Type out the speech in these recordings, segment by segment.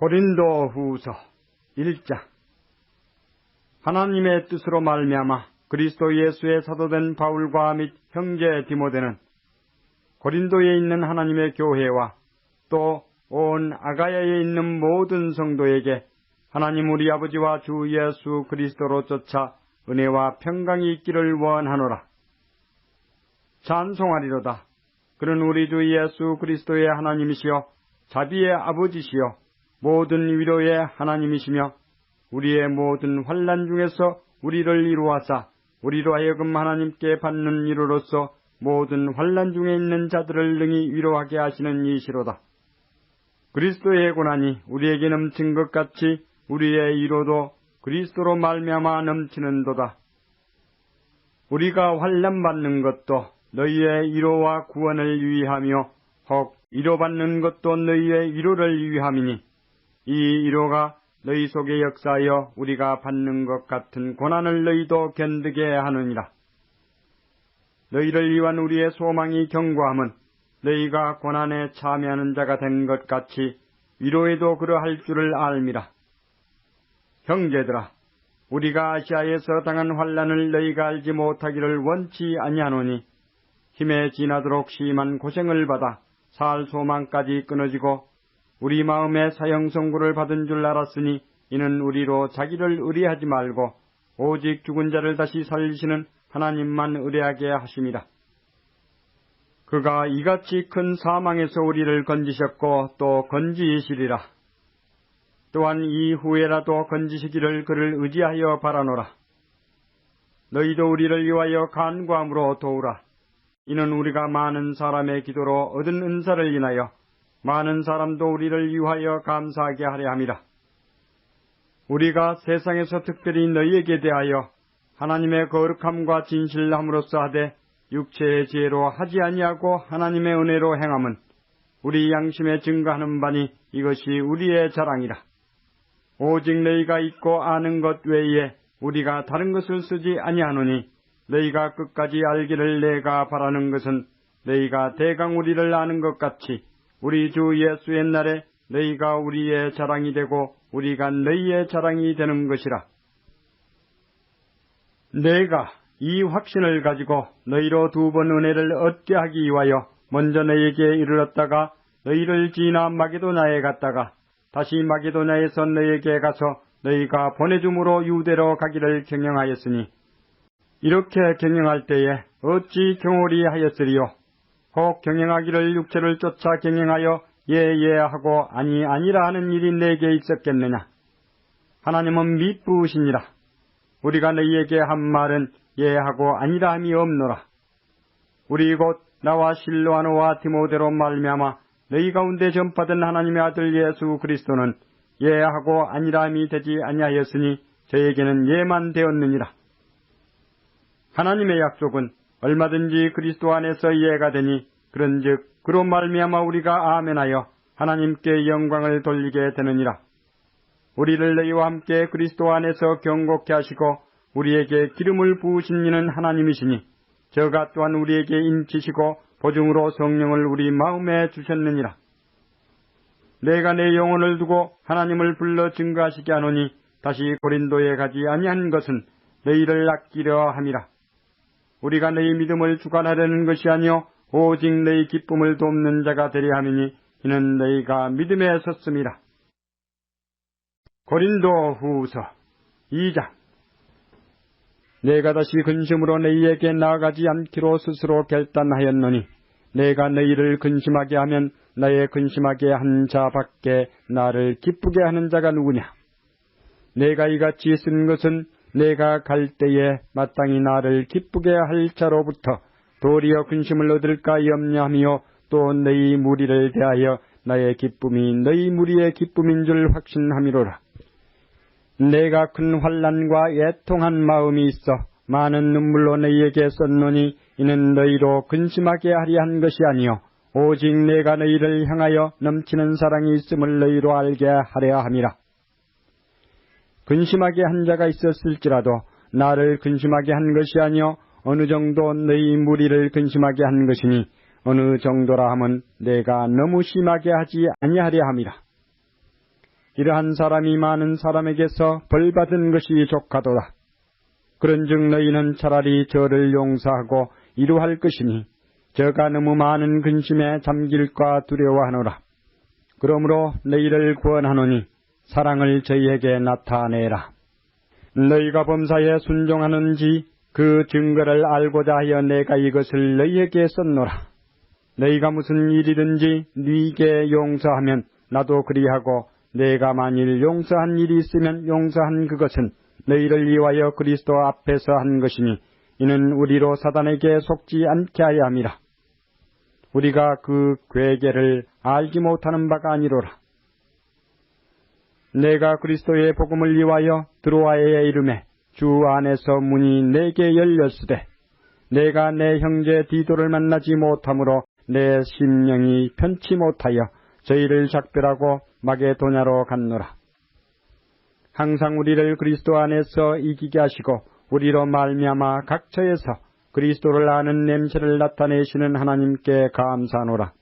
고린도후서 1장. 하나님의 뜻으로 말미암아 그리스도 예수의 사도된 바울과 및 형제 디모데는 고린도에 있는 하나님의 교회와 또 온 아가야에 있는 모든 성도에게 하나님 우리 아버지와 주 예수 그리스도로 쫓아 은혜와 평강이 있기를 원하노라. 찬송하리로다. 그는 우리 주 예수 그리스도의 하나님이시여 자비의 아버지시여 모든 위로의 하나님이시며 우리의 모든 환난 중에서 우리를 이루하사 우리로 하여금 하나님께 받는 이로로서 모든 환난 중에 있는 자들을 능히 위로하게 하시는 이시로다. 그리스도의 고난이 우리에게 넘친 것 같이 우리의 위로도 그리스도로 말미암아 넘치는도다. 우리가 환난 받는 것도 너희의 위로와 구원을 위하며 혹 위로받는 것도 너희의 위로를 위함이니 이 위로가 너희 속에 역사하여 우리가 받는 것 같은 고난을 너희도 견디게 하느니라. 너희를 위한 우리의 소망이 견고함은 너희가 고난에 참여하는 자가 된 것 같이 위로에도 그러할 줄을 알미라. 형제들아, 우리가 아시아에서 당한 환난을 너희가 알지 못하기를 원치 아니하노니 힘에 지나도록 심한 고생을 받아 살 소망까지 끊어지고 우리 마음에 사형선고를 받은 줄 알았으니 이는 우리로 자기를 의뢰하지 말고 오직 죽은 자를 다시 살리시는 하나님만 의뢰하게 하심이라. 그가 이같이 큰 사망에서 우리를 건지셨고 또 건지시리라. 또한 이후에라도 건지시기를 그를 의지하여 바라노라. 너희도 우리를 위하여 간구함으로 도우라. 이는 우리가 많은 사람의 기도로 얻은 은사를 인하여 많은 사람도 우리를 위하여 감사하게 하려 함이라. 우리가 세상에서 특별히 너희에게 대하여 하나님의 거룩함과 진실함으로써 하되 육체의 지혜로 하지 아니하고 하나님의 은혜로 행함은 우리 양심에 증거하는 바니 이것이 우리의 자랑이라. 오직 너희가 있고 아는 것 외에 우리가 다른 것을 쓰지 아니하노니 너희가 끝까지 알기를 내가 바라는 것은 너희가 대강 우리를 아는 것 같이 우리 주 예수의 날에 너희가 우리의 자랑이 되고 우리가 너희의 자랑이 되는 것이라. 내가 이 확신을 가지고 너희로 2번 은혜를 얻게 하기 위하여 먼저 너희에게 이르렀다가 너희를 지나 마게도냐에 갔다가 다시 마게도냐에서 너희에게 가서 너희가 보내줌으로 유대로 가기를 경영하였으니 이렇게 경영할 때에 어찌 경홀히 하였으리요. 혹 경영하기를 육체를 쫓아 경영하여 예하고 아니라 하는 일이 내게 있었겠느냐. 하나님은 미쁘시니라. 우리가 너희에게 한 말은 예하고 아니라 함이 없노라. 우리 곧 나와 실로아노와 디모데로 말미암아 너희 가운데 전파된 하나님의 아들 예수 그리스도는 예하고 아니라 함이 되지 아니하였으니 저에게는 예만 되었느니라. 하나님의 약속은 얼마든지 그리스도 안에서 예가 되니 그런즉 그로 말미암아 우리가 아멘하여 하나님께 영광을 돌리게 되느니라. 우리를 너희와 함께 그리스도 안에서 경고케 하시고 우리에게 기름을 부으신 이는 하나님이시니 저가 또한 우리에게 인치시고 보증으로 성령을 우리 마음에 주셨느니라. 내가 내 영혼을 두고 하나님을 불러 증거하시게 하노니 다시 고린도에 가지 아니한 것은 너희를 아끼려 함이라. 우리가 너희 믿음을 주관하려는 것이 아니요 오직 너희 기쁨을 돕는 자가 되려 함이니 이는 너희가 믿음에 섰음이라. 고린도후서 2장. 내가 다시 근심으로 너희에게 나아가지 않기로 스스로 결단하였노니 내가 너희를 근심하게 하면 나의 근심하게 한 자밖에 나를 기쁘게 하는 자가 누구냐. 내가 이같이 쓴 것은 내가 갈 때에 마땅히 나를 기쁘게 할 자로부터 도리어 근심을 얻을까 염려하며 또 너희 무리를 대하여 나의 기쁨이 너희 무리의 기쁨인 줄 확신함이로라. 내가 큰 환난과 애통한 마음이 있어 많은 눈물로 너희에게 썼노니 이는 너희로 근심하게 하려 한 것이 아니요 오직 내가 너희를 향하여 넘치는 사랑이 있음을 너희로 알게 하려 함이라. 근심하게 한 자가 있었을지라도 나를 근심하게 한 것이 아니요 어느 정도 너희 무리를 근심하게 한 것이니 어느 정도라 함은 내가 너무 심하게 하지 아니하려 함이라. 이러한 사람이 많은 사람에게서 벌받은 것이 족하도다. 그런즉 너희는 차라리 저를 용서하고 이루할 것이니 저가 너무 많은 근심에 잠길까 두려워하노라. 그러므로 너희를 구원하노니 사랑을 저희에게 나타내라. 너희가 범사에 순종하는지 그 증거를 알고자 하여 내가 이것을 너희에게 썼노라. 너희가 무슨 일이든지 네게 용서하면 나도 그리하고 내가 만일 용서한 일이 있으면 용서한 그것은 너희를 위하여 그리스도 앞에서 한 것이니 이는 우리로 사단에게 속지 않게 하여 함이라. 우리가 그 괴계를 알지 못하는 바가 아니로라. 내가 그리스도의 복음을 위하여 드로아에 이르매 주 안에서 문이 내게 열렸으되 내가 내 형제 디도를 만나지 못하므로 내 심령이 편치 못하여 저희를 작별하고 마게도냐로 갔노라. 항상 우리를 그리스도 안에서 이기게 하시고 우리로 말미암아 각처에서 그리스도를 아는 냄새를 나타내시는 하나님께 감사하노라.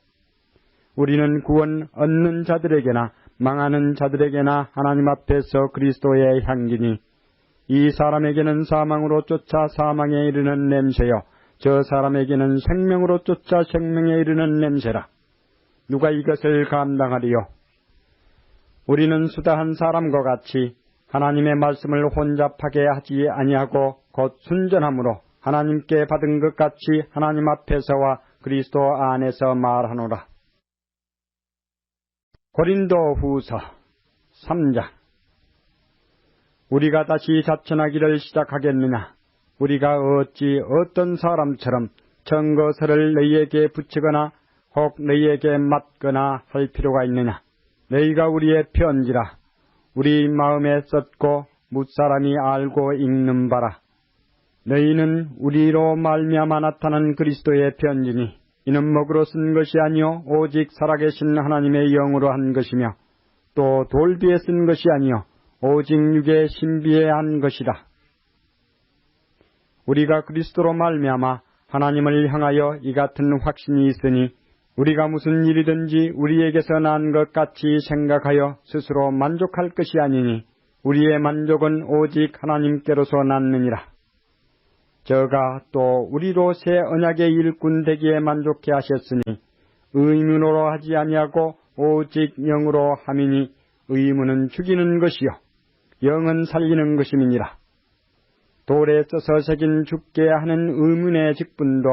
우리는 구원 얻는 자들에게나 망하는 자들에게나 하나님 앞에서 그리스도의 향기니 이 사람에게는 사망으로 쫓아 사망에 이르는 냄새요 저 사람에게는 생명으로 쫓아 생명에 이르는 냄새라. 누가 이것을 감당하리요? 우리는 수다한 사람과 같이 하나님의 말씀을 혼잡하게 하지 아니하고 곧 순전함으로 하나님께 받은 것 같이 하나님 앞에서와 그리스도 안에서 말하노라. 고린도후서 3장. 우리가 다시 자천하기를 시작하겠느냐? 우리가 어찌 어떤 사람처럼 증거서를 너희에게 붙이거나 혹 너희에게 맞거나 할 필요가 있느냐? 너희가 우리의 편지라 우리 마음에 썼고 뭇사람이 알고 읽는 바라. 너희는 우리로 말미암아 나타난 그리스도의 편지니 이는 먹으로 쓴 것이 아니요 오직 살아계신 하나님의 영으로 한 것이며 또 돌비에 쓴 것이 아니요 오직 육의 신비에 한 것이라. 우리가 그리스도로 말미암아 하나님을 향하여 이 같은 확신이 있으니 우리가 무슨 일이든지 우리에게서 난 것 같이 생각하여 스스로 만족할 것이 아니니 우리의 만족은 오직 하나님께로서 났느니라. 저가 또 우리로 새 언약의 일꾼 되기에 만족해 하셨으니 의문으로 하지 아니하고 오직 영으로 함이니 의문은 죽이는 것이요 영은 살리는 것임이니라. 돌에 써서 새긴 죽게 하는 의문의 직분도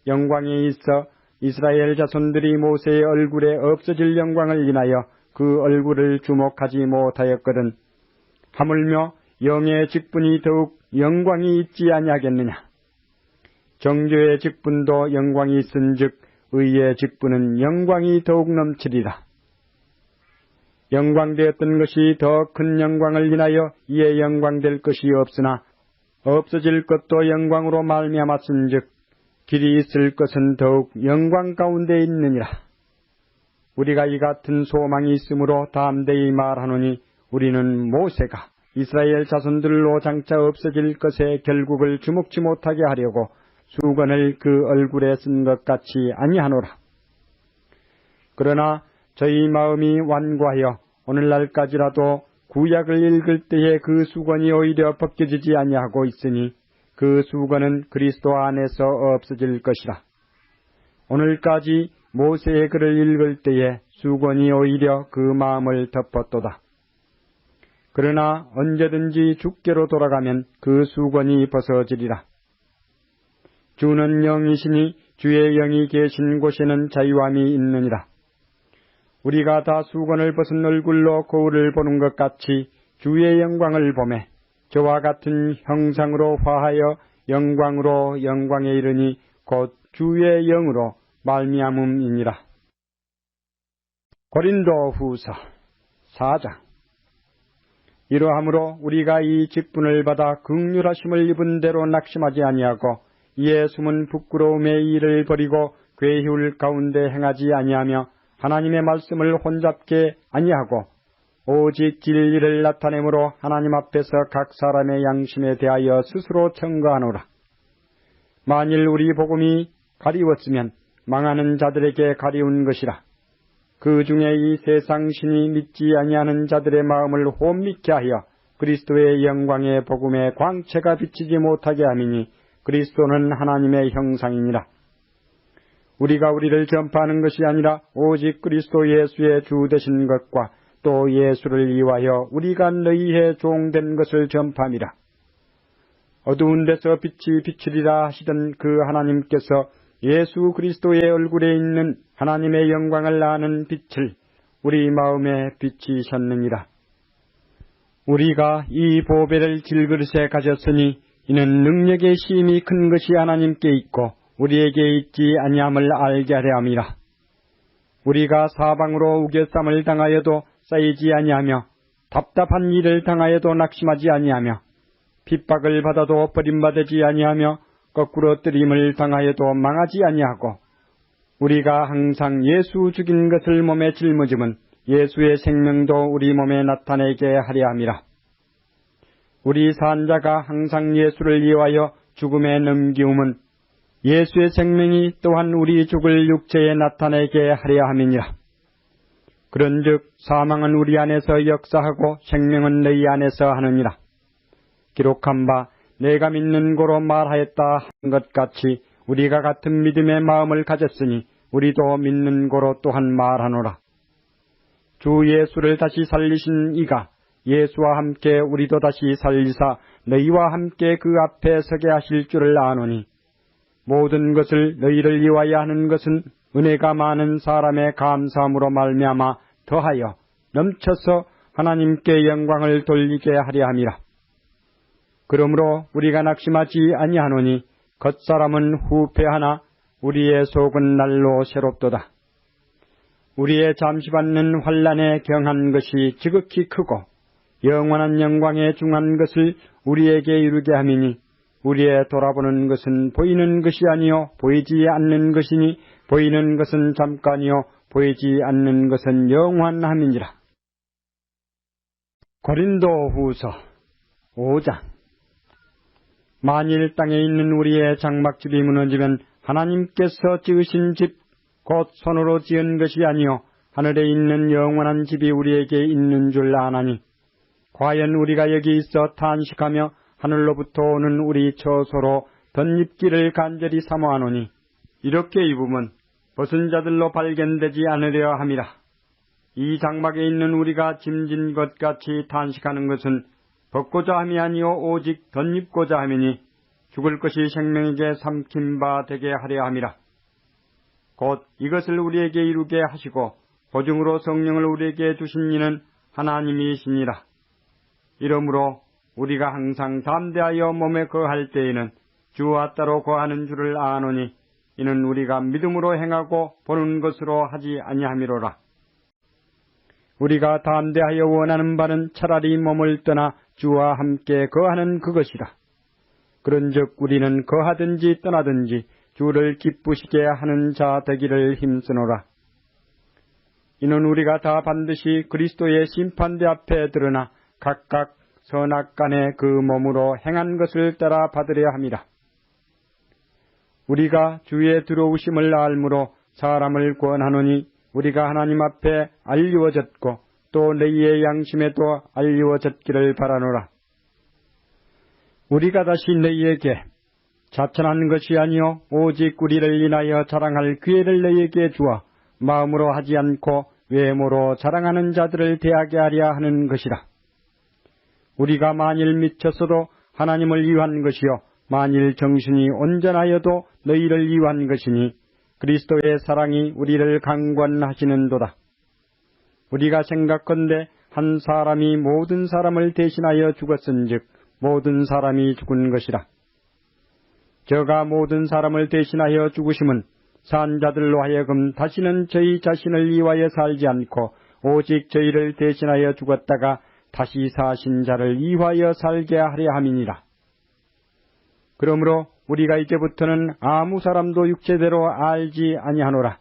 영광에 있어 이스라엘 자손들이 모세의 얼굴에 없어질 영광을 인하여 그 얼굴을 주목하지 못하였거든. 하물며 영의 직분이 더욱 영광이 있지 아니하겠느냐. 정죄의 직분도 영광이 있은즉 의의 직분은 영광이 더욱 넘치리라. 영광되었던 것이 더 큰 영광을 인하여 이에 영광될 것이 없으나 없어질 것도 영광으로 말미암았은즉 길이 있을 것은 더욱 영광 가운데 있느니라. 우리가 이 같은 소망이 있으므로 담대히 말하노니 우리는 모세가 이스라엘 자손들로 장차 없어질 것의 결국을 주목치 못하게 하려고 수건을 그 얼굴에 쓴 것 같이 아니하노라. 그러나 저희 마음이 완고하여 오늘날까지라도 구약을 읽을 때에 그 수건이 오히려 벗겨지지 아니하고 있으니 그 수건은 그리스도 안에서 없어질 것이라. 오늘까지 모세의 글을 읽을 때에 수건이 오히려 그 마음을 덮었도다. 그러나 언제든지 주께로 돌아가면 그 수건이 벗어지리라. 주는 영이시니 주의 영이 계신 곳에는 자유함이 있느니라. 우리가 다 수건을 벗은 얼굴로 거울을 보는 것 같이 주의 영광을 보매 저와 같은 형상으로 화하여 영광으로 영광에 이르니 곧 주의 영으로 말미암음이니라. 고린도후서 4장. 이러함으로 우리가 이 직분을 받아 긍휼하심을 입은 대로 낙심하지 아니하고 이에 숨은 부끄러움의 일을 버리고 괴휴울 가운데 행하지 아니하며 하나님의 말씀을 혼잡게 아니하고 오직 진리를 나타내므로 하나님 앞에서 각 사람의 양심에 대하여 스스로 청구하노라. 만일 우리 복음이 가리웠으면 망하는 자들에게 가리운 것이라. 그 중에 이 세상 신이 믿지 아니하는 자들의 마음을 혼미케 하여 그리스도의 영광의 복음의 광채가 비치지 못하게 함이니 그리스도는 하나님의 형상이니라. 우리가 우리를 전파하는 것이 아니라 오직 그리스도 예수의 주 되신 것과 또 예수를 위하여 우리가 너희의 종된 것을 전파함이라. 어두운 데서 빛이 비추리라 하시던 그 하나님께서 예수 그리스도의 얼굴에 있는 하나님의 영광을 아는 빛을 우리 마음에 비치셨느니라. 우리가 이 보배를 질그릇에 가졌으니 이는 능력의 힘이 큰 것이 하나님께 있고 우리에게 있지 아니함을 알게 하려 함이라. 우리가 사방으로 우겨쌈을 당하여도 쌓이지 아니하며 답답한 일을 당하여도 낙심하지 아니하며 핍박을 받아도 버림받지 아니하며 거꾸로 뜨림을 당하여도 망하지 아니하고 우리가 항상 예수 죽인 것을 몸에 짊어짐은 예수의 생명도 우리 몸에 나타내게 하려 함이라. 우리 산자가 항상 예수를 위하여 죽음에 넘기움은 예수의 생명이 또한 우리 죽을 육체에 나타내게 하려 함이니라. 그런즉 사망은 우리 안에서 역사하고 생명은 너희 안에서 하느니라. 기록한 바 내가 믿는 고로 말하였다 한 것 같이 우리가 같은 믿음의 마음을 가졌으니 우리도 믿는 고로 또한 말하노라. 주 예수를 다시 살리신 이가 예수와 함께 우리도 다시 살리사 너희와 함께 그 앞에 서게 하실 줄을 아노니 모든 것을 너희를 위하여 하는 것은 은혜가 많은 사람의 감사함으로 말미암아 더하여 넘쳐서 하나님께 영광을 돌리게 하려 함이라. 그러므로 우리가 낙심하지 아니하노니 겉사람은 후패하나 우리의 속은 날로 새롭도다. 우리의 잠시 받는 환난에 경한 것이 지극히 크고 영원한 영광에 중한 것을 우리에게 이루게 함이니 우리의 돌아보는 것은 보이는 것이 아니요 보이지 않는 것이니 보이는 것은 잠깐이요 보이지 않는 것은 영원함이니라. 고린도후서 5장. 만일 땅에 있는 우리의 장막집이 무너지면 하나님께서 지으신 집 곧 손으로 지은 것이 아니요 하늘에 있는 영원한 집이 우리에게 있는 줄 아나니 과연 우리가 여기 있어 탄식하며 하늘로부터 오는 우리 처소로 덧입기를 간절히 사모하노니 이렇게 입으면 벗은 자들로 발견되지 않으려 함이라. 이 장막에 있는 우리가 짐진 것 같이 탄식하는 것은 벗고자 함이 아니요 오직 덧입고자 함이니 죽을 것이 생명에게 삼킨 바 되게 하려 함이라. 곧 이것을 우리에게 이루게 하시고 보증으로 성령을 우리에게 주신 이는 하나님이시니라. 이러므로 우리가 항상 담대하여 몸에 거할 때에는 주와 따로 거하는 줄을 아노니 이는 우리가 믿음으로 행하고 보는 것으로 하지 아니함이로라. 우리가 담대하여 원하는 바는 차라리 몸을 떠나 주와 함께 거하는 그것이라. 그런즉 우리는 거하든지 떠나든지 주를 기쁘시게 하는 자 되기를 힘쓰노라. 이는 우리가 다 반드시 그리스도의 심판대 앞에 드러나 각각 선악간에 그 몸으로 행한 것을 따라 받으려 함이라. 우리가 주의 들어오심을 알므로 사람을 권하노니 우리가 하나님 앞에 알리워졌고 또 너희의 양심에도 알리워졌기를 바라노라. 우리가 다시 너희에게 자천한 것이 아니요 오직 우리를 인하여 자랑할 기회를 너희에게 주어 마음으로 하지 않고 외모로 자랑하는 자들을 대하게 하려 하는 것이라. 우리가 만일 미쳤어도 하나님을 위한 것이요 만일 정신이 온전하여도 너희를 위한 것이니 그리스도의 사랑이 우리를 강권하시는도다. 우리가 생각건대 한 사람이 모든 사람을 대신하여 죽었은즉 모든 사람이 죽은 것이라. 저가 모든 사람을 대신하여 죽으심은 산 자들로 하여금 다시는 저희 자신을 위하여 살지 않고 오직 저희를 대신하여 죽었다가 다시 사신 자를 위하여 살게 하려 함이니라. 그러므로 우리가 이제부터는 아무 사람도 육체대로 알지 아니하노라.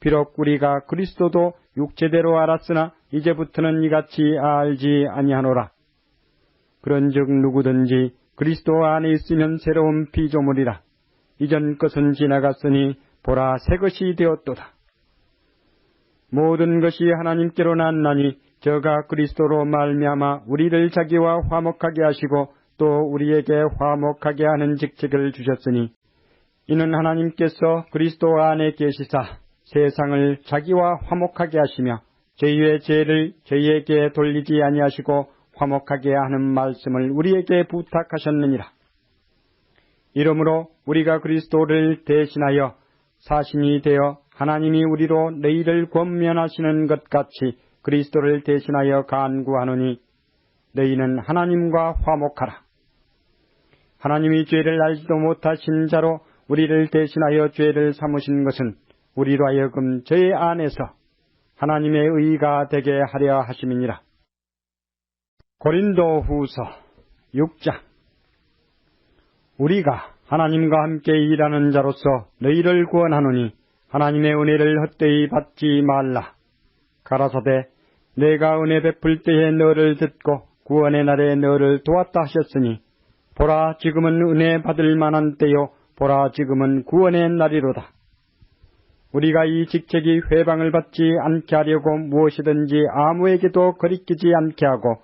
비록 우리가 그리스도도 육체대로 알았으나 이제부터는 이같이 알지 아니하노라. 그런즉 누구든지 그리스도 안에 있으면 새로운 피조물이라. 이전 것은 지나갔으니 보라 새 것이 되었도다. 모든 것이 하나님께로 났나니 저가 그리스도로 말미암아 우리를 자기와 화목하게 하시고 또 우리에게 화목하게 하는 직책을 주셨으니 이는 하나님께서 그리스도 안에 계시사 세상을 자기와 화목하게 하시며 저희의 죄를 저희에게 돌리지 아니하시고 화목하게 하는 말씀을 우리에게 부탁하셨느니라. 이러므로 우리가 그리스도를 대신하여 사신이 되어 하나님이 우리로 너희를 권면하시는 것 같이 그리스도를 대신하여 간구하노니 너희는 하나님과 화목하라. 하나님이 죄를 알지도 못하신 자로 우리를 대신하여 죄를 삼으신 것은 우리로 하여금 저의 안에서 하나님의 의가 되게 하려 하심이니라. 고린도후서 6장. 우리가 하나님과 함께 일하는 자로서 너희를 구원하노니 하나님의 은혜를 헛되이 받지 말라. 가라사대 내가 은혜 베풀 때에 너를 듣고 구원의 날에 너를 도왔다 하셨으니 보라 지금은 은혜 받을 만한 때요 보라 지금은 구원의 날이로다. 우리가 이 직책이 회방을 받지 않게 하려고 무엇이든지 아무에게도 거리끼지 않게 하고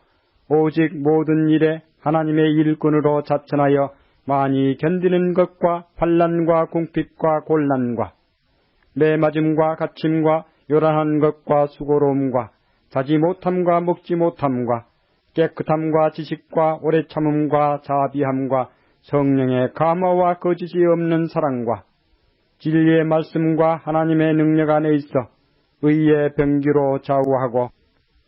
오직 모든 일에 하나님의 일꾼으로 자천하여 많이 견디는 것과 환난과 궁핍과 곤란과 매맞음과 갇힘과 요란한 것과 수고로움과 자지 못함과 먹지 못함과 깨끗함과 지식과 오래 참음과 자비함과 성령의 감화와 거짓이 없는 사랑과 진리의 말씀과 하나님의 능력 안에 있어 의의 병기로 좌우하고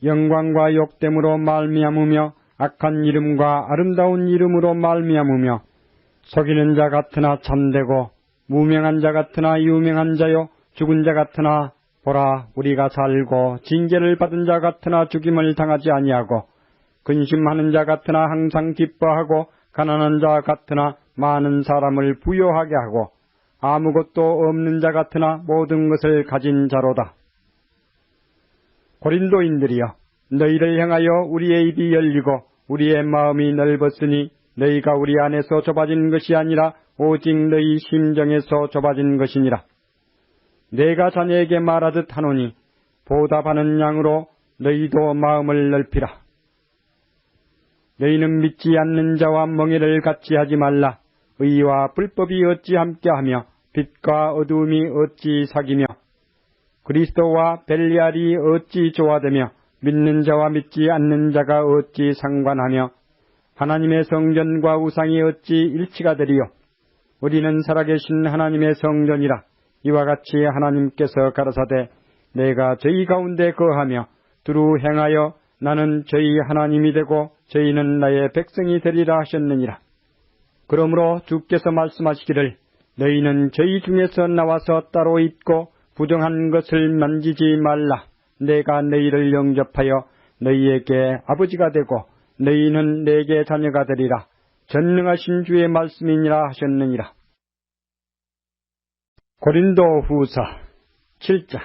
영광과 욕됨으로 말미암으며 악한 이름과 아름다운 이름으로 말미암으며 속이는 자 같으나 참되고 무명한 자 같으나 유명한 자요 죽은 자 같으나 보라 우리가 살고 징계를 받은 자 같으나 죽임을 당하지 아니하고 근심하는 자 같으나 항상 기뻐하고 가난한 자 같으나 많은 사람을 부요하게 하고 아무것도 없는 자 같으나 모든 것을 가진 자로다. 고린도인들이여 너희를 향하여 우리의 입이 열리고 우리의 마음이 넓었으니 너희가 우리 안에서 좁아진 것이 아니라 오직 너희 심정에서 좁아진 것이니라. 내가 자네에게 말하듯 하노니 보답하는 양으로 너희도 마음을 넓히라. 너희는 믿지 않는 자와 멍에를 같이 하지 말라. 의와 불법이 어찌 함께하며 빛과 어두움이 어찌 사귀며 그리스도와 벨리알이 어찌 조화되며 믿는 자와 믿지 않는 자가 어찌 상관하며 하나님의 성전과 우상이 어찌 일치가 되리요. 우리는 살아계신 하나님의 성전이라. 이와 같이 하나님께서 가라사대 내가 저희 가운데 거하며 두루 행하여 나는 저희 하나님이 되고 저희는 나의 백성이 되리라 하셨느니라. 그러므로 주께서 말씀하시기를 너희는 저희 중에서 나와서 따로 있고 부정한 것을 만지지 말라. 내가 너희를 영접하여 너희에게 아버지가 되고 너희는 내게 자녀가 되리라. 전능하신 주의 말씀이니라 하셨느니라. 고린도후서 7장.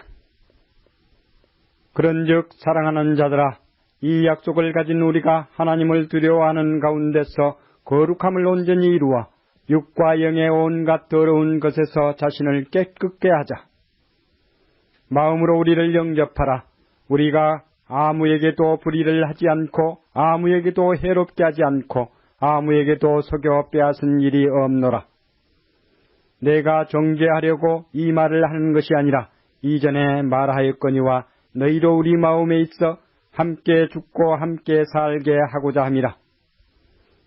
그런즉 사랑하는 자들아 이 약속을 가진 우리가 하나님을 두려워하는 가운데서 거룩함을 온전히 이루어 육과 영의 온갖 더러운 것에서 자신을 깨끗게 하자. 마음으로 우리를 영접하라. 우리가 아무에게도 불의를 하지 않고 아무에게도 해롭게 하지 않고 아무에게도 속여 빼앗은 일이 없노라. 내가 정죄하려고 이 말을 하는 것이 아니라 이전에 말하였거니와 너희로 우리 마음에 있어 함께 죽고 함께 살게 하고자 함이라.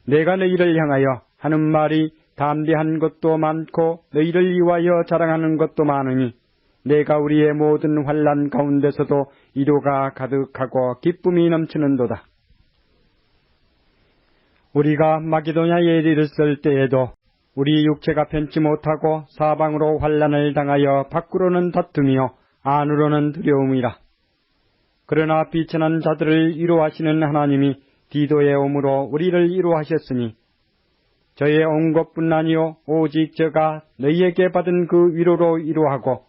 내가 너희를 향하여 하는 말이 담대한 것도 많고 너희를 위하여 자랑하는 것도 많으니 내가 우리의 모든 환난 가운데서도 위로가 가득하고 기쁨이 넘치는도다. 우리가 마게도냐에 이르렀을 때에도 우리 육체가 편치 못하고 사방으로 환난을 당하여 밖으로는 다툼이요 안으로는 두려움이라. 그러나 비천한 자들을 위로하시는 하나님이 디도의 오므로 우리를 위로하셨으니 저의 온 것뿐 아니요 오직 저가 너희에게 받은 그 위로로 위로하고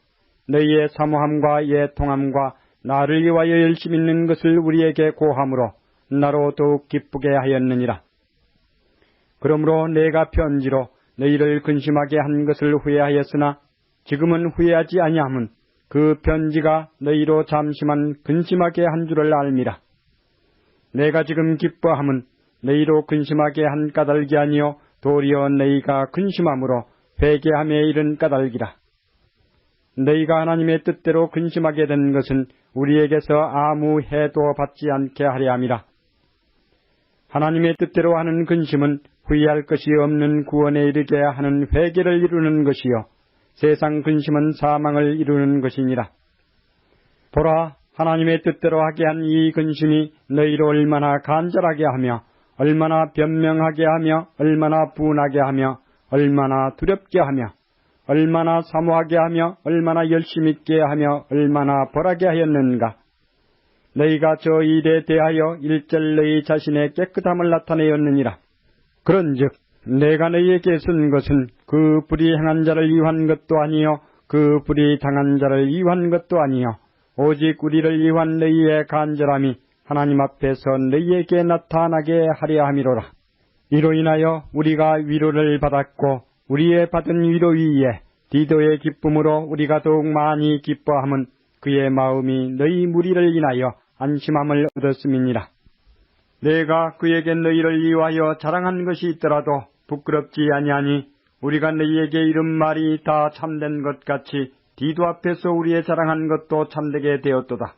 너희의 사모함과 애통함과 나를 위하여 열심히 있는 것을 우리에게 고함으로 나로 더욱 기쁘게 하였느니라. 그러므로 내가 편지로 너희를 근심하게 한 것을 후회하였으나 지금은 후회하지 아니함은 그 편지가 너희로 잠시만 근심하게 한 줄을 알미라. 내가 지금 기뻐함은 너희로 근심하게 한 까닭이 아니요 도리어 너희가 근심함으로 회개함에 이른 까닭이라. 너희가 하나님의 뜻대로 근심하게 된 것은 우리에게서 아무 해도 받지 않게 하려 함이라. 하나님의 뜻대로 하는 근심은 후회할 것이 없는 구원에 이르게 하는 회개를 이루는 것이요 세상 근심은 사망을 이루는 것이니라. 보라, 하나님의 뜻대로 하게 한 이 근심이 너희로 얼마나 간절하게 하며 얼마나 변명하게 하며 얼마나 분하게 하며 얼마나 두렵게 하며 얼마나 사모하게 하며 얼마나 열심 있게 하며 얼마나 벌하게 하였는가. 너희가 저 일에 대하여 일절 너희 자신의 깨끗함을 나타내었느니라. 그런즉 내가 너희에게 쓴 것은 그 불의 행한 자를 위한 것도 아니요 그 불의 당한 자를 위한 것도 아니요 오직 우리를 위한 너희의 간절함이 하나님 앞에서 너희에게 나타나게 하려 함이로라. 이로 인하여 우리가 위로를 받았고 우리의 받은 위로 위에 디도의 기쁨으로 우리가 더욱 많이 기뻐함은 그의 마음이 너희 무리를 인하여 안심함을 얻었음이니라. 내가 그에게 너희를 위하여 자랑한 것이 있더라도 부끄럽지 아니하니 우리가 너희에게 이른 말이 다 참된 것 같이 디도 앞에서 우리의 자랑한 것도 참되게 되었도다.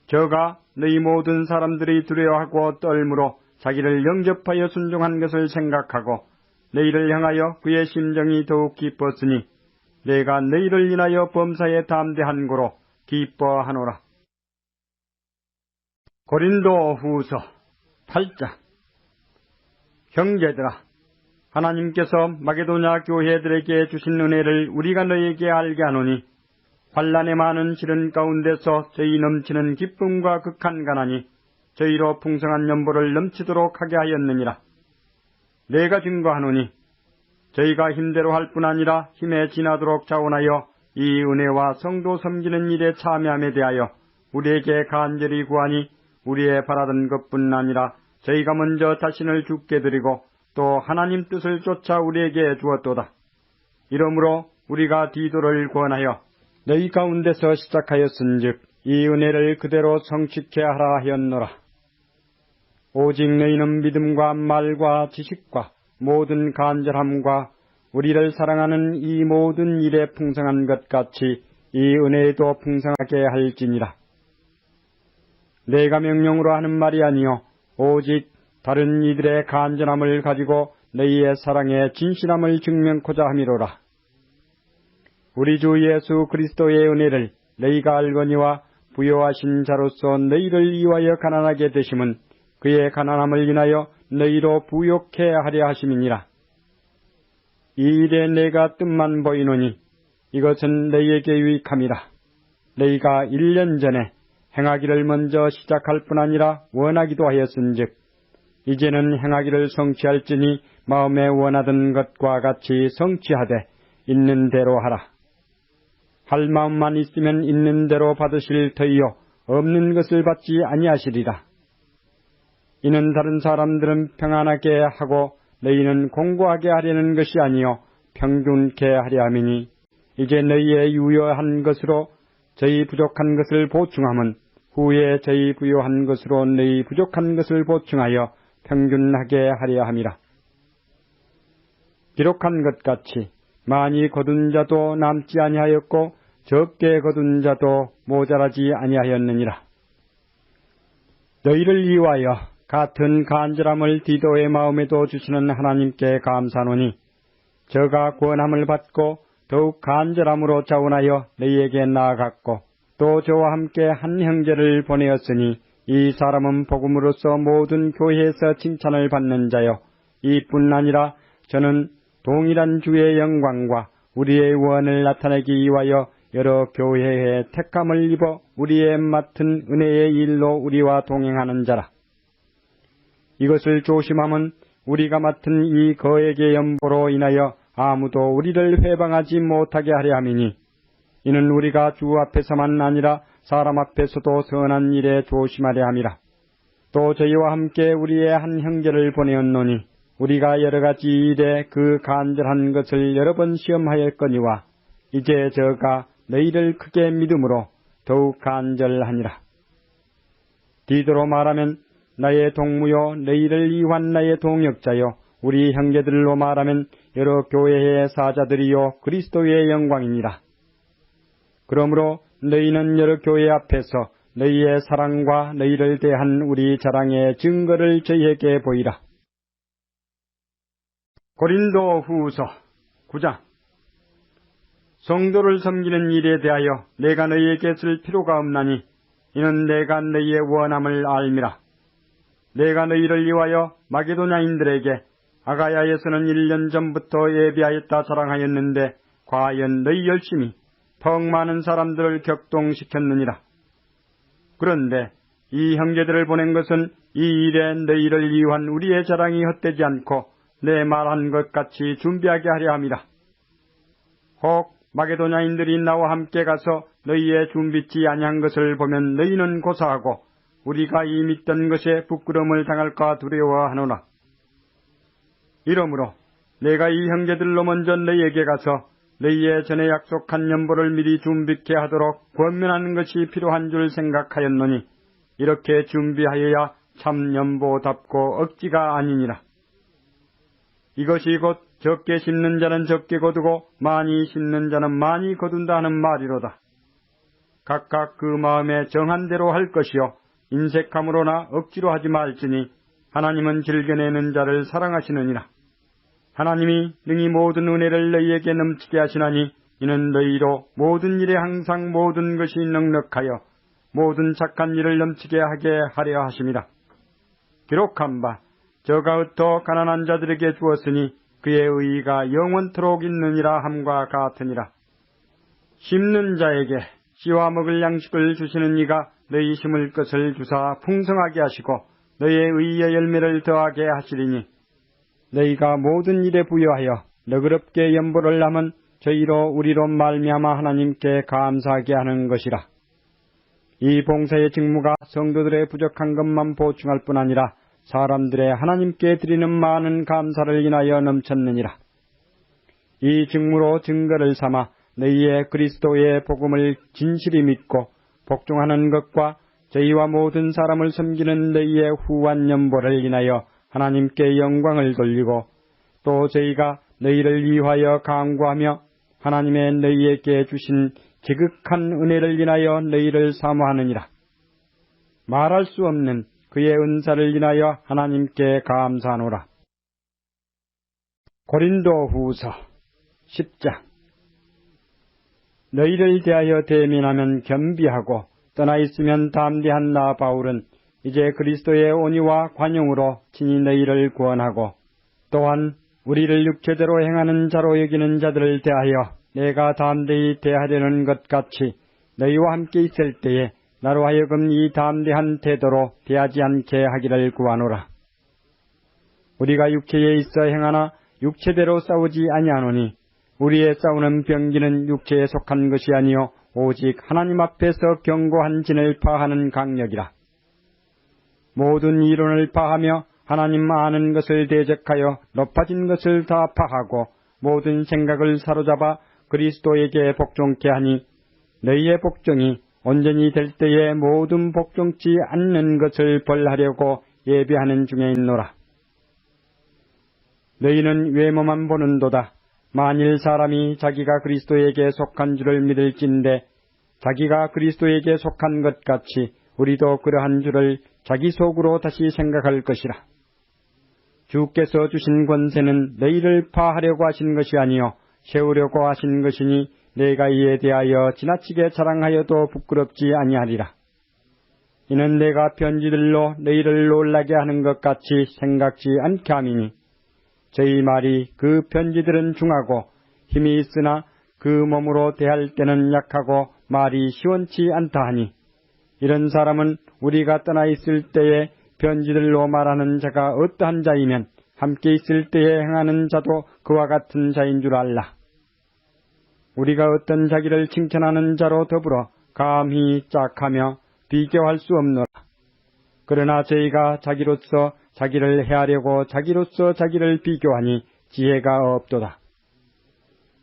저가 너희 모든 사람들이 두려워하고 떨므로 자기를 영접하여 순종한 것을 생각하고 너희를 향하여 그의 심정이 더욱 기뻤으니 내가 너희를 인하여 범사에 담대한 고로 기뻐하노라. 고린도 후서 8장. 형제들아, 하나님께서 마게도냐 교회들에게 주신 은혜를 우리가 너희에게 알게 하노니 환난의 많은 시련 가운데서 저희 넘치는 기쁨과 극한 가난이 저희로 풍성한 연보를 넘치도록 하게 하였느니라. 내가 증거하노니 저희가 힘대로 할 뿐 아니라 힘에 지나도록 자원하여 이 은혜와 성도 섬기는 일에 참여함에 대하여 우리에게 간절히 구하니 우리의 바라던 것뿐 아니라 저희가 먼저 자신을 주께 드리고 또 하나님 뜻을 쫓아 우리에게 주었도다. 이러므로 우리가 디도를 권하여 너희 가운데서 시작하였은즉 이 은혜를 그대로 성취케 하라 하였노라. 오직 너희는 믿음과 말과 지식과 모든 간절함과 우리를 사랑하는 이 모든 일에 풍성한 것 같이 이 은혜에도 풍성하게 할지니라. 내가 명령으로 하는 말이 아니요 오직 다른 이들의 간절함을 가지고 너희의 사랑의 진실함을 증명코자 함이로라. 우리 주 예수 그리스도의 은혜를 너희가 알거니와 부요하신 자로서 너희를 위하여 가난하게 되심은 그의 가난함을 인하여 너희로 부욕해 하려 하심이니라. 이 일에 내가 뜻만 보이노니 이것은 너희에게 유익함이라. 너희가 1년 전에 행하기를 먼저 시작할 뿐 아니라 원하기도 하였은즉 이제는 행하기를 성취할지니 마음에 원하던 것과 같이 성취하되 있는 대로 하라. 할 마음만 있으면 있는 대로 받으실 터이요 없는 것을 받지 아니하시리라. 이는 다른 사람들은 평안하게 하고 너희는 공고하게 하려는 것이 아니요 평균케 하려 함이니 이제 너희의 유효한 것으로 저희 부족한 것을 보충함은 후에 저희 부요한 것으로 너희 부족한 것을 보충하여 평균하게 하려 함이라. 기록한 것 같이 많이 거둔 자도 남지 아니하였고 적게 거둔 자도 모자라지 아니하였느니라. 너희를 위하여 같은 간절함을 디도의 마음에도 주시는 하나님께 감사하노니 저가 권함을 받고 더욱 간절함으로 자원하여 너희에게 나아갔고 또 저와 함께 한 형제를 보내었으니 이 사람은 복음으로서 모든 교회에서 칭찬을 받는 자요 이뿐 아니라 저는 동일한 주의 영광과 우리의 원을 나타내기 위하여 여러 교회에 택함을 입어 우리의 맡은 은혜의 일로 우리와 동행하는 자라. 이것을 조심함은 우리가 맡은 이 거액의 연보로 인하여 아무도 우리를 회방하지 못하게 하려 함이니 이는 우리가 주 앞에서만 아니라 사람 앞에서도 선한 일에 조심하려 함이라. 또 저희와 함께 우리의 한 형제를 보내었노니 우리가 여러 가지 일에 그 간절한 것을 여러 번 시험하였거니와 이제 저가 너희를 크게 믿음으로 더욱 간절하니라. 디도로 말하면 나의 동무요 너희를 이완 나의 동역자요 우리 형제들로 말하면 여러 교회의 사자들이요 그리스도의 영광이니라. 그러므로 너희는 여러 교회 앞에서 너희의 사랑과 너희를 대한 우리 자랑의 증거를 저희에게 보이라. 고린도 후서 9장. 성도를 섬기는 일에 대하여 내가 너희에게 쓸 필요가 없나니 이는 내가 너희의 원함을 알미라. 내가 너희를 위하여 마게도냐인들에게 아가야에서는 1년 전부터 예비하였다 자랑하였는데 과연 너희 열심히 턱 많은 사람들을 격동시켰느니라. 그런데 이 형제들을 보낸 것은 이 일에 너희를 위한 우리의 자랑이 헛되지 않고 내 말한 것 같이 준비하게 하려 함이라. 혹 마게도냐인들이 나와 함께 가서 너희의 준비치 아니한 것을 보면 너희는 고사하고 우리가 이 믿던 것에 부끄러움을 당할까 두려워하노라. 이러므로 내가 이 형제들로 먼저 너희에게 가서 너희의 전에 약속한 연보를 미리 준비케 하도록 권면하는 것이 필요한 줄 생각하였노니 이렇게 준비하여야 참 연보답고 억지가 아니니라. 이것이 곧 적게 심는 자는 적게 거두고 많이 심는 자는 많이 거둔다 하는 말이로다. 각각 그 마음에 정한 대로 할 것이요 인색함으로나 억지로 하지 말지니 하나님은 즐겨내는 자를 사랑하시느니라. 하나님이 능히 모든 은혜를 너희에게 넘치게 하시나니 이는 너희로 모든 일에 항상 모든 것이 넉넉하여 모든 착한 일을 넘치게 하게 하려 하심이라. 기록한 바 저가 흩어 가난한 자들에게 주었으니 그의 의의가 영원토록 있느니라 함과 같으니라. 심는 자에게 씨와 먹을 양식을 주시는 이가 너희 심을 것을 주사 풍성하게 하시고 너희의 의의 열매를 더하게 하시리니 너희가 모든 일에 부여하여 너그럽게 연보를 하면 저희로 우리로 말미암아 하나님께 감사하게 하는 것이라. 이 봉사의 직무가 성도들의 부족한 것만 보충할 뿐 아니라 사람들의 하나님께 드리는 많은 감사를 인하여 넘쳤느니라. 이 직무로 증거를 삼아 너희의 그리스도의 복음을 진실히 믿고 복종하는 것과 저희와 모든 사람을 섬기는 너희의 후한 연보를 인하여 하나님께 영광을 돌리고 또 저희가 너희를 위하여 간구하며 하나님의 너희에게 주신 지극한 은혜를 인하여 너희를 사모하느니라. 말할 수 없는 그의 은사를 인하여 하나님께 감사하노라. 고린도 후서 10장. 너희를 대하여 대면하면 겸비하고 떠나 있으면 담대한 나 바울은 이제 그리스도의 온유와 관용으로 친히 너희를 구원하고 또한 우리를 육체대로 행하는 자로 여기는 자들을 대하여 내가 담대히 대하려는 것 같이 너희와 함께 있을 때에 나로 하여금 이 담대한 태도로 대하지 않게 하기를 구하노라. 우리가 육체에 있어 행하나 육체대로 싸우지 아니하노니 우리의 싸우는 병기는 육체에 속한 것이 아니요 오직 하나님 앞에서 견고한 진을 파하는 강력이라. 모든 이론을 파하며 하나님 아는 것을 대적하여 높아진 것을 다 파하고 모든 생각을 사로잡아 그리스도에게 복종케 하니 너희의 복종이 온전히 될 때에 모든 복종치 않는 것을 벌하려고 예비하는 중에 있노라. 너희는 외모만 보는도다. 만일 사람이 자기가 그리스도에게 속한 줄을 믿을진데 자기가 그리스도에게 속한 것 같이 우리도 그러한 줄을 자기 속으로 다시 생각할 것이라. 주께서 주신 권세는 너희를 파하려고 하신 것이 아니요 세우려고 하신 것이니 내가 이에 대하여 지나치게 자랑하여도 부끄럽지 아니하리라. 이는 내가 편지들로 너희를 놀라게 하는 것 같이 생각지 않게 함이니 저희 말이 그 편지들은 중하고 힘이 있으나 그 몸으로 대할 때는 약하고 말이 시원치 않다 하니 이런 사람은 우리가 떠나 있을 때에 편지들로 말하는 자가 어떠한 자이면 함께 있을 때에 행하는 자도 그와 같은 자인 줄 알라. 우리가 어떤 자기를 칭찬하는 자로 더불어 감히 짝하며 비교할 수 없노라. 그러나 저희가 자기로서 자기를 해하려고 자기로서 자기를 비교하니 지혜가 없도다.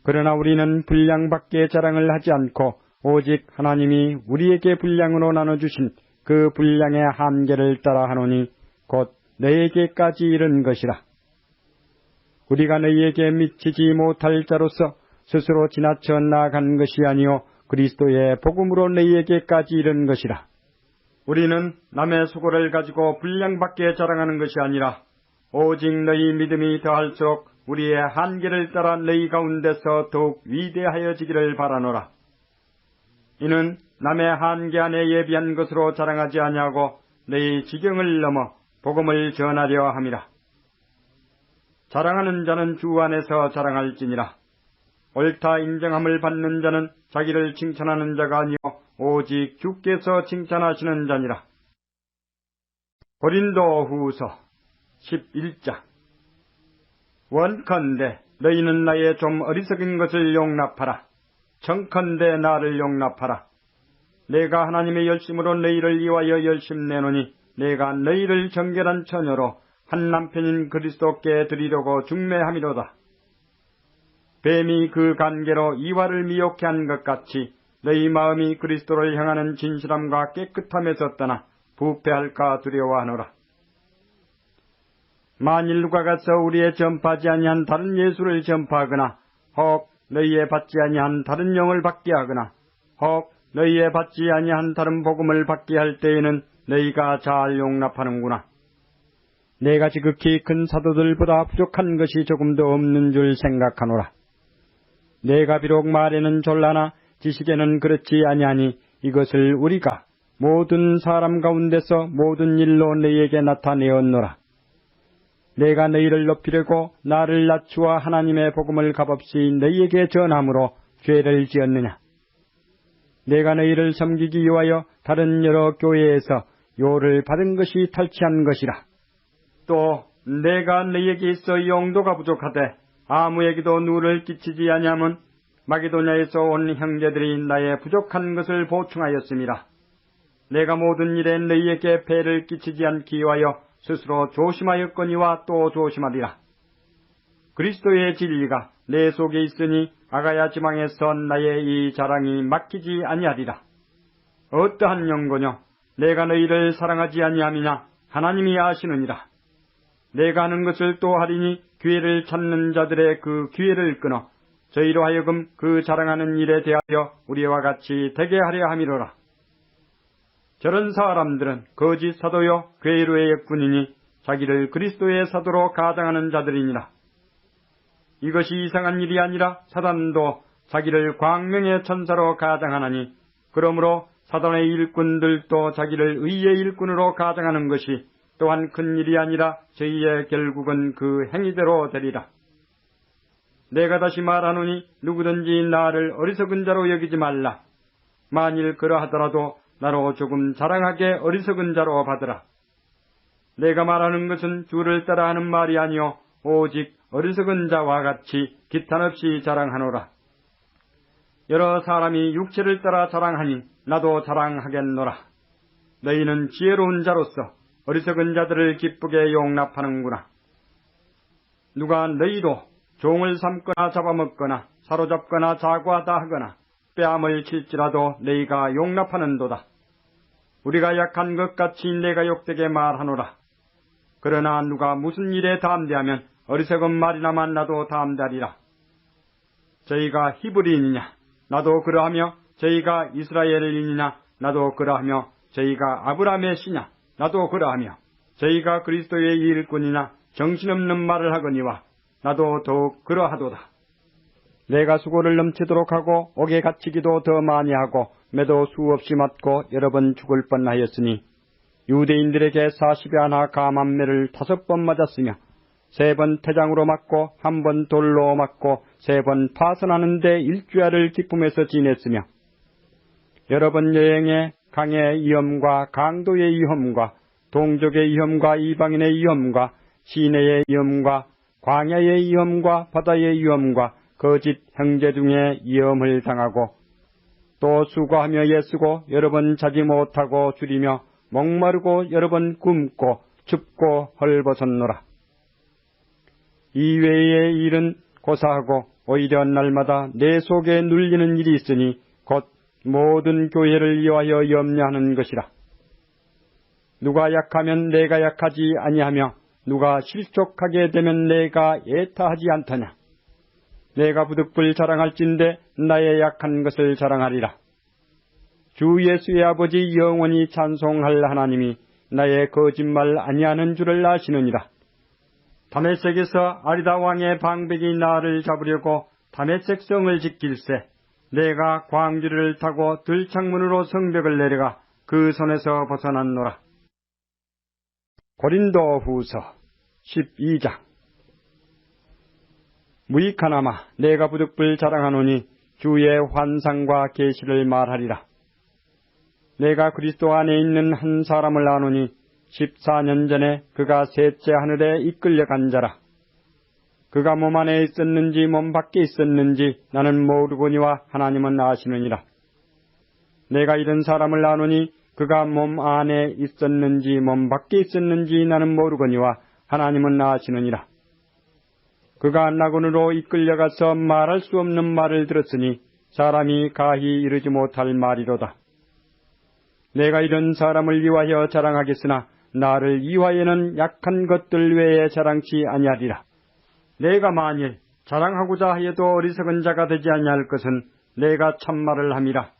그러나 우리는 분량밖에 자랑을 하지 않고 오직 하나님이 우리에게 분량으로 나눠주신 그 분량의 한계를 따라 하노니 곧 너희에게까지 이른 것이라. 우리가 너희에게 미치지 못할 자로서 스스로 지나쳐 나아간 것이 아니요 그리스도의 복음으로 너희에게까지 이른 것이라. 우리는 남의 수고를 가지고 분량밖에 자랑하는 것이 아니라 오직 너희 믿음이 더할수록 우리의 한계를 따라 너희 가운데서 더욱 위대하여지기를 바라노라. 이는 남의 한계 안에 예비한 것으로 자랑하지 아니하고 너희 지경을 넘어 복음을 전하려 함이라. 자랑하는 자는 주 안에서 자랑할지니라. 옳다 인정함을 받는 자는 자기를 칭찬하는 자가 아니요 오직 주께서 칭찬하시는 자니라. 고린도후서 11장. 원컨대 너희는 나의 좀 어리석은 것을 용납하라. 청컨대 나를 용납하라. 내가 하나님의 열심으로 너희를 위하여 열심내노니 내가 너희를 정결한 처녀로 한 남편인 그리스도께 드리려고 중매함이로다. 뱀이 그 관계로 이와를 미혹해 한 것 같이 너희 마음이 그리스도를 향하는 진실함과 깨끗함에서 떠나 부패할까 두려워하노라. 만일 누가 가서 우리의 전파하지 아니한 다른 예수를 전파하거나 혹 너희의 받지 아니한 다른 영을 받게 하거나 혹 너희의 받지 아니한 다른 복음을 받게 할 때에는 너희가 잘 용납하는구나. 내가 지극히 큰 사도들보다 부족한 것이 조금도 없는 줄 생각하노라. 내가 비록 말에는 졸라나 지식에는 그렇지 아니하니 이것을 우리가 모든 사람 가운데서 모든 일로 너희에게 나타내었노라. 내가 너희를 높이려고 나를 낮추어 하나님의 복음을 값없이 너희에게 전함으로 죄를 지었느냐. 내가 너희를 섬기기 위하여 다른 여러 교회에서 요를 받은 것이 탈취한 것이라. 또 내가 너희에게 있어 용도가 부족하되 아무에게도 누를 끼치지 아니함은 마게도냐에서 온 형제들이 나의 부족한 것을 보충하였음이라. 내가 모든 일에 너희에게 폐를 끼치지 않기 위하여 스스로 조심하였거니와 또 조심하리라. 그리스도의 진리가 내 속에 있으니 아가야 지방에서 나의 이 자랑이 막히지 아니하리라. 어떠한 연고뇨? 내가 너희를 사랑하지 아니함이냐? 하나님이 아시느니라. 내가 하는 것을 또 하리니 기회를 찾는 자들의 그 기회를 끊어 저희로 하여금 그 자랑하는 일에 대하여 우리와 같이 되게 하려 함이로라. 저런 사람들은 거짓 사도요 괴로의 역군이니 자기를 그리스도의 사도로 가장하는 자들이니라. 이것이 이상한 일이 아니라 사단도 자기를 광명의 천사로 가장하나니 그러므로 사단의 일꾼들도 자기를 의의 일꾼으로 가장하는 것이 또한 큰 일이 아니라 저희의 결국은 그 행위대로 되리라. 내가 다시 말하노니 누구든지 나를 어리석은 자로 여기지 말라. 만일 그러하더라도 나로 조금 자랑하게 어리석은 자로 받으라. 내가 말하는 것은 주를 따라 하는 말이 아니요 오직 어리석은 자와 같이 기탄 없이 자랑하노라. 여러 사람이 육체를 따라 자랑하니 나도 자랑하겠노라. 너희는 지혜로운 자로서 어리석은 자들을 기쁘게 용납하는구나. 누가 너희로 종을 삼거나 잡아먹거나 사로잡거나 자고하다 하거나 뺨을 칠지라도 너희가 용납하는도다. 우리가 약한 것 같이 내가 욕되게 말하노라. 그러나 누가 무슨 일에 담대하면 어리석은 말이나 만나도 담대하리라. 저희가 히브리인이냐? 나도 그러하며 저희가 이스라엘인이냐? 나도 그러하며 저희가 아브라함의 씨냐? 나도 그러하며 저희가 그리스도의 일꾼이나 정신없는 말을 하거니와 나도 더욱 그러하도다. 내가 수고를 넘치도록 하고 옥에 갇히기도 더 많이 하고 매도 수없이 맞고 여러 번 죽을 뻔하였으니 유대인들에게 40에 하나 감한 매를 5번 맞았으며 3번 태장으로 맞고 1번 돌로 맞고 3번 파선하는데 일주야를 기쁨에서 지냈으며 여러 번 여행에 강의 위험과 강도의 위험과 동족의 위험과 이방인의 위험과 시내의 위험과 광야의 위험과 바다의 위험과 거짓 형제 중에 위험을 당하고 또 수고하며 애쓰고 여러 번 자지 못하고 줄이며 목마르고 여러 번 굶고 춥고 헐벗었노라. 이외의 일은 고사하고 오히려 날마다 내 속에 눌리는 일이 있으니 곧 모든 교회를 위하여 염려하는 것이라. 누가 약하면 내가 약하지 아니하며 누가 실족하게 되면 내가 애타하지 않더냐. 내가 부득불 자랑할진대 나의 약한 것을 자랑하리라. 주 예수의 아버지 영원히 찬송할 하나님이 나의 거짓말 아니하는 줄을 아시느니라. 다메섹에서 아리다 왕의 방백이 나를 잡으려고 다메섹 성을 지킬세 내가 광주리를 타고 들창문으로 성벽을 내려가 그 손에서 벗어났노라. 고린도 후서 12장. 무익하나마 내가 부득불 자랑하노니 주의 환상과 계시를 말하리라. 내가 그리스도 안에 있는 한 사람을 아노니 14년 전에 그가 셋째 하늘에 이끌려간 자라. 그가 몸 안에 있었는지 몸 밖에 있었는지 나는 모르거니와 하나님은 아시느니라. 내가 이런 사람을 아노니 그가 몸 안에 있었는지 몸 밖에 있었는지 나는 모르거니와 하나님은 아시느니라. 그가 낙원으로 이끌려가서 말할 수 없는 말을 들었으니 사람이 가히 이르지 못할 말이로다. 내가 이런 사람을 위하여 자랑하겠으나 나를 위하여는 약한 것들 외에 자랑치 아니하리라. 내가 만일 자랑하고자 하여도 어리석은 자가 되지 아니할 것은 내가 참말을 함이라.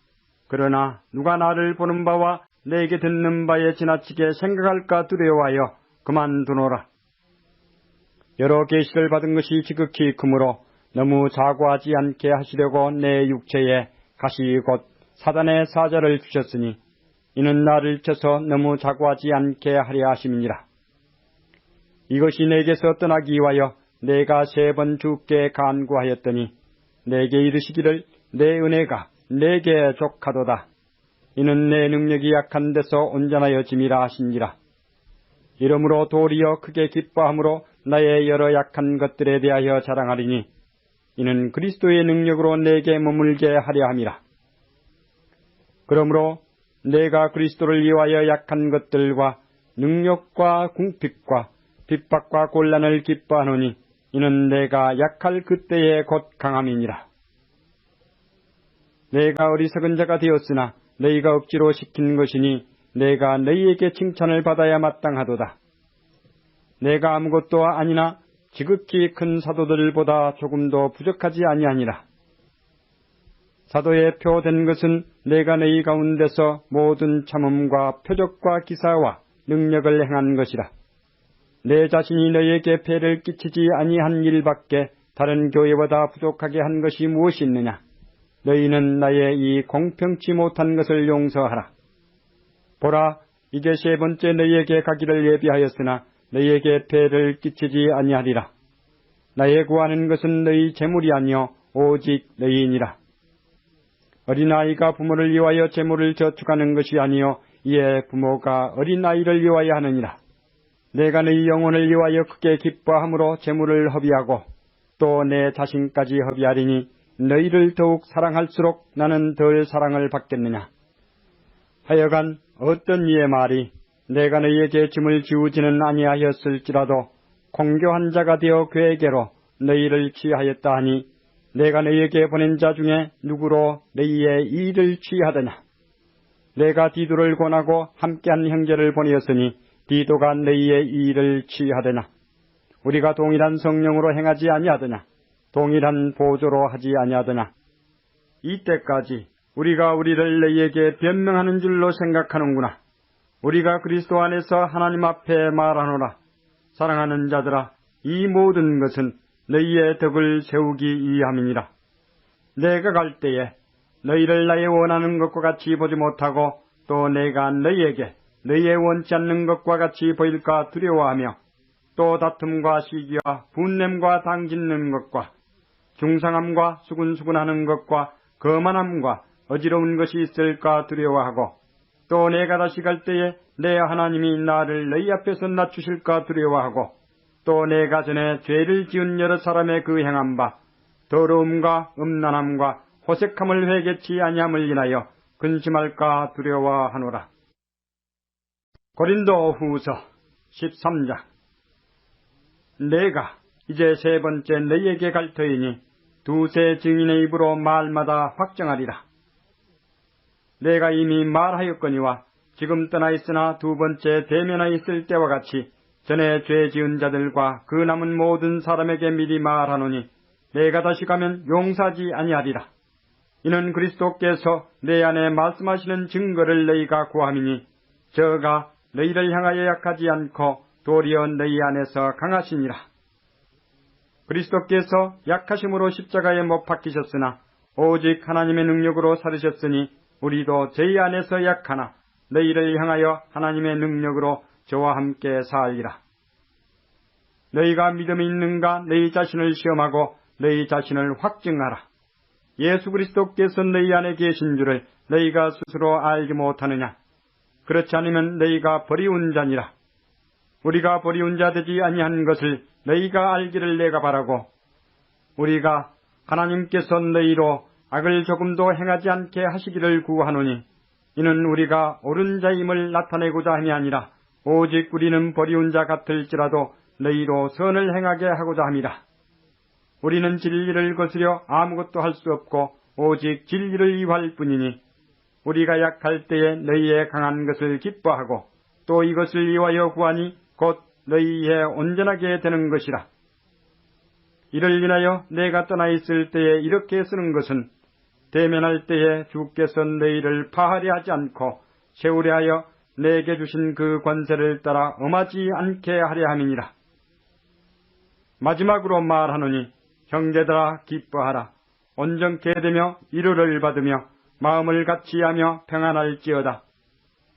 그러나 누가 나를 보는 바와 내게 듣는 바에 지나치게 생각할까 두려워하여 그만두노라. 여러 계시를 받은 것이 지극히 크므로 너무 자고하지 않게 하시려고 내 육체에 가시 곧 사단의 사자를 주셨으니 이는 나를 쳐서 너무 자고하지 않게 하려 하심이니라. 이것이 내게서 떠나기 위하여 내가 3번 주께 간구하였더니 내게 이르시기를 내 은혜가 내게 족하도다. 이는 내 능력이 약한 데서 온전하여짐이라 하시니라. 이러므로 도리어 크게 기뻐함으로 나의 여러 약한 것들에 대하여 자랑하리니 이는 그리스도의 능력으로 내게 머물게 하려 함이라. 그러므로 내가 그리스도를 위하여 약한 것들과 능력과 궁핍과 핍박과 곤란을 기뻐하노니 이는 내가 약할 그때에 곧 강함이니라. 내가 어리석은 자가 되었으나 너희가 억지로 시킨 것이니 내가 너희에게 칭찬을 받아야 마땅하도다. 내가 아무것도 아니나 지극히 큰 사도들보다 조금도 부족하지 아니하니라. 사도의 표된 것은 내가 너희 가운데서 모든 참음과 표적과 기사와 능력을 행한 것이라. 내 자신이 너희에게 폐를 끼치지 아니한 일밖에 다른 교회보다 부족하게 한 것이 무엇이 있느냐. 너희는 나의 이 공평치 못한 것을 용서하라. 보라, 이제 3번째 너희에게 가기를 예비하였으나 너희에게 폐를 끼치지 아니하리라. 나의 구하는 것은 너희 재물이 아니요 오직 너희이니라. 어린아이가 부모를 위하여 재물을 저축하는 것이 아니요 이에 부모가 어린아이를 위하여 하느니라. 내가 너희 영혼을 위하여 크게 기뻐함으로 재물을 허비하고 또 내 자신까지 허비하리니 너희를 더욱 사랑할수록 나는 덜 사랑을 받겠느냐. 하여간 어떤 이의 말이 내가 너희에게 짐을 지우지는 아니하였을지라도 공교한 자가 되어 괴계로 너희를 취하였다 하니 내가 너희에게 보낸 자 중에 누구로 너희의 일을 취하더냐. 내가 디도를 권하고 함께한 형제를 보내었으니 디도가 너희의 일을 취하더냐. 우리가 동일한 성령으로 행하지 아니하더냐. 동일한 보조로 하지 아니하더냐. 이때까지 우리가 우리를 너희에게 변명하는 줄로 생각하는구나. 우리가 그리스도 안에서 하나님 앞에 말하노라. 사랑하는 자들아, 이 모든 것은 너희의 덕을 세우기 위함이니라. 내가 갈 때에 너희를 나의 원하는 것과 같이 보지 못하고 또 내가 너희에게 너희의 원치 않는 것과 같이 보일까 두려워하며 또 다툼과 시기와 분냄과 당짓는 것과 중상함과 수군수군하는 것과 거만함과 어지러운 것이 있을까 두려워하고 또 내가 다시 갈 때에 내 하나님이 나를 너희 앞에서 낮추실까 두려워하고 또 내가 전에 죄를 지은 여러 사람의 그 행한 바 더러움과 음란함과 호색함을 회개치 아니함을 인하여 근심할까 두려워하노라. 고린도 후서 13장. 내가 이제 3번째 너희에게 갈 터이니 두세 증인의 입으로 말마다 확정하리라. 내가 이미 말하였거니와 지금 떠나 있으나 두 번째 대면하여 있을 때와 같이 전에 죄 지은 자들과 그 남은 모든 사람에게 미리 말하노니 내가 다시 가면 용서하지 아니하리라. 이는 그리스도께서 내 안에 말씀하시는 증거를 너희가 구함이니 저가 너희를 향하여 약하지 않고 도리어 너희 안에서 강하시니라. 그리스도께서 약하심으로 십자가에 못 박히셨으나 오직 하나님의 능력으로 살으셨으니 우리도 저희 안에서 약하나 너희를 향하여 하나님의 능력으로 저와 함께 살리라. 너희가 믿음이 있는가 너희 자신을 시험하고 너희 자신을 확증하라. 예수 그리스도께서 너희 안에 계신 줄을 너희가 스스로 알지 못하느냐? 그렇지 않으면 너희가 버리운 자니라. 우리가 버리운 자 되지 아니한 것을 너희가 알기를 내가 바라고 우리가 하나님께서 너희로 악을 조금도 행하지 않게 하시기를 구하노니 이는 우리가 옳은 자임을 나타내고자 함이 아니라 오직 우리는 버리운 자 같을지라도 너희로 선을 행하게 하고자 함이라. 우리는 진리를 거스려 아무것도 할 수 없고 오직 진리를 이유할 뿐이니 우리가 약할 때에 너희의 강한 것을 기뻐하고 또 이것을 이유하여 구하니 곧 너희의 온전하게 되는 것이라. 이를 인하여 내가 떠나 있을 때에 이렇게 쓰는 것은 대면할 때에 주께서 너희를 파하려 하지 않고 세우려 하여 내게 주신 그 권세를 따라 엄하지 않게 하려 함이니라. 마지막으로 말하노니 형제들아 기뻐하라. 온전케 되며 위로를 받으며 마음을 같이하며 평안할지어다.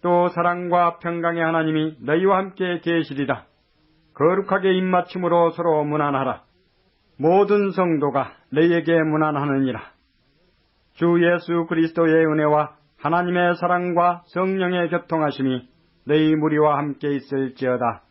또 사랑과 평강의 하나님이 너희와 함께 계시리라. 거룩하게 입맞춤으로 서로 문안하라. 모든 성도가 너희에게 문안하느니라. 주 예수 그리스도의 은혜와 하나님의 사랑과 성령의 교통하심이 너희 무리와 함께 있을지어다.